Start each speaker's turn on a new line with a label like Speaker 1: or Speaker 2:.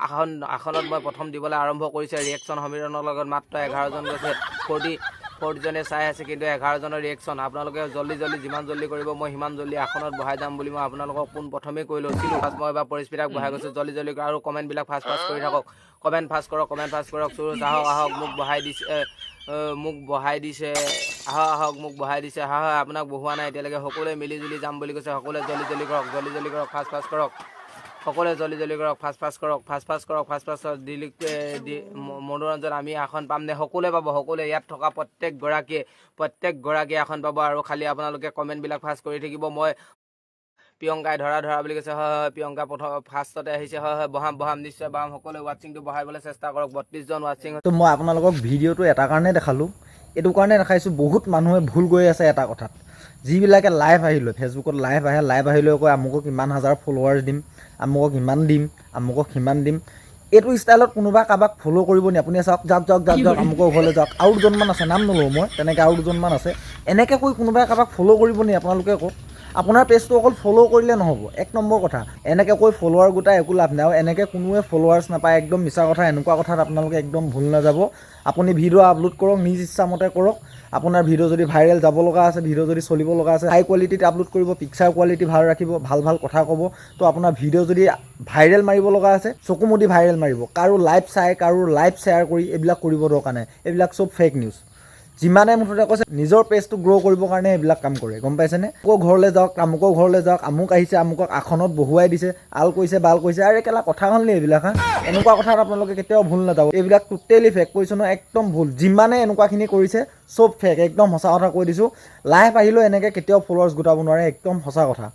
Speaker 1: আসনত মই প্ৰথম দিবলৈ আৰম্ভ কৰিছে। ৰিয়েকশ্যন সমীৰণৰ লগত মাত্ৰ 11জন গৈছে, 40 জনে চাই আছে, কিন্তু 11জনৰ ৰিয়েকশ্যন। আপোনালোকে জল্দি যিমান জল্দি কৰিব মই সিমান জল্দি আসনত বহাই যাম বুলি মই আপোনালোকক পোনপ্ৰথমেই কৈ লৈছিলোঁ। মই এবাৰ পৰিস্মিতাক বহাই গৈছোঁ। জল্দি আৰু কমেণ্টবিলাক ফাষ্ট কৰি থাকক, কমেণ্ট ফাষ্ট কৰক। সুৰুজ আহক মোক বহাই দিছে, হয় আপোনাক বহোৱা নাই এতিয়ালৈকে। সকলোৱে মিলিজুলি যাম বুলি কৈছে। সকলোৱে জল্দি কৰক, ফাষ্ট কৰক। সকলোৱে জল্দি কৰক, ফাষ্ট কৰক। দিলীপ মনোৰঞ্জন আমি আসন পাম নে? সকলোৱে পাব, সকলোৱে ইয়াত থকা প্ৰত্যেকগৰাকীয়ে আসন পাব। আৰু খালি আপোনালোকে কমেণ্টবিলাক ফাষ্ট কৰি থাকিব। মই প্ৰিয়ংকাই ধৰা বুলি কৈছে। হয় প্ৰিয়ংকা প্ৰথম ফাৰ্ষ্টতে আহিছে। হয় বহাম নিশ্চয় বহাম। সকলোৱে ৱাটছিংটো বঢ়াবলৈ চেষ্টা কৰক। 32জন ৱাটছিং।
Speaker 2: তো মই আপোনালোকক ভিডিঅ'টো এটা কাৰণে দেখালোঁ, এইটো কাৰণে দেখাইছোঁ, বহুত মানুহে ভুল কৰি আছে এটা কথাত। যিবিলাকে লাইভ আহিলৈ ফেচবুকত লাইভ আহিলৈ কয় আমুকক ইমান হাজাৰ ফলোৱাৰ্ছ দিম, আমুকক ইমান দিম, আমুকক সিমান দিম। এইটো ষ্টাইলত কোনোবা কাৰোবাক ফ'ল' কৰিব নি? আপুনি চাওক, যাওক আমুকৰ ঘৰলৈ যাওক। আৰু দুজনমান আছে, নাম নলওঁ মই, তেনেকৈ আৰু দুজনমান আছে। এনেকৈ কৈ কোনোবাই কাৰোবাক ফ'ল' কৰিব নি? আপোনালোকে কওক। আপোনাৰ পেজটো অকল ফ'ল' কৰিলে নহ'ব, 1 নম্বৰ কথা। এনেকৈ কৈ ফ'ল'ৱাৰ গোটাই একো লাভ নাই। আৰু এনেকৈ কোনোৱে ফ'ল'ৱাৰ্ছ নাপায়, একদম মিছা কথা। এনেকুৱা কথাত আপোনালোকে একদম ভুল নাযাব। আপুনি ভিডিঅ' আপলোড কৰক, নিজ ইচ্ছামতে কৰক। আপোনাৰ ভিডিঅ' যদি ভাইৰেল যাব লগা আছে, ভিডিঅ' যদি চলিব লগা আছে, হাই কোৱালিটিত আপলোড কৰিব, পিকচাৰ কোৱালিটি ভাল ৰাখিব, ভাল কথা ক'ব। তো আপোনাৰ ভিডিঅ' যদি ভাইৰেল মাৰিব লগা আছে, চকু মুদি ভাইৰেল মাৰিব। কাৰো লাইভ চাই, কাৰো লাইভ শ্বেয়াৰ কৰি এইবিলাক কৰিব দৰকাৰ নাই। এইবিলাক চব ফেক নিউজ। যিমানে মুঠতে কৈছে নিজৰ পেজটো গ্ৰ' কৰিবৰ কাৰণে এইবিলাক কাম কৰে, গম পাইছেনে? আমুকৰ ঘৰলৈ যাওক, আমুক আহিছে, আমুকক আসনত বহুৱাই দিছে, আল কৈছে, বাল কৈছে। আৰু কেলা কথা হ'ল নি এইবিলাক? এনেকুৱা কথাত আপোনালোকে কেতিয়াও ভুল নাযাব। এইবিলাক টোটেলি ফেক, কৈছোঁ নহয়, একদম ভুল। যিমানে এনেকুৱাখিনি কৰিছে চব ফেক, একদম সঁচা কথা কৈ দিছোঁ। লাইভ আহিলেও এনেকৈ কেতিয়াও ফলোৱাৰ্ছ গোটাব নোৱাৰে, একদম সঁচা কথা।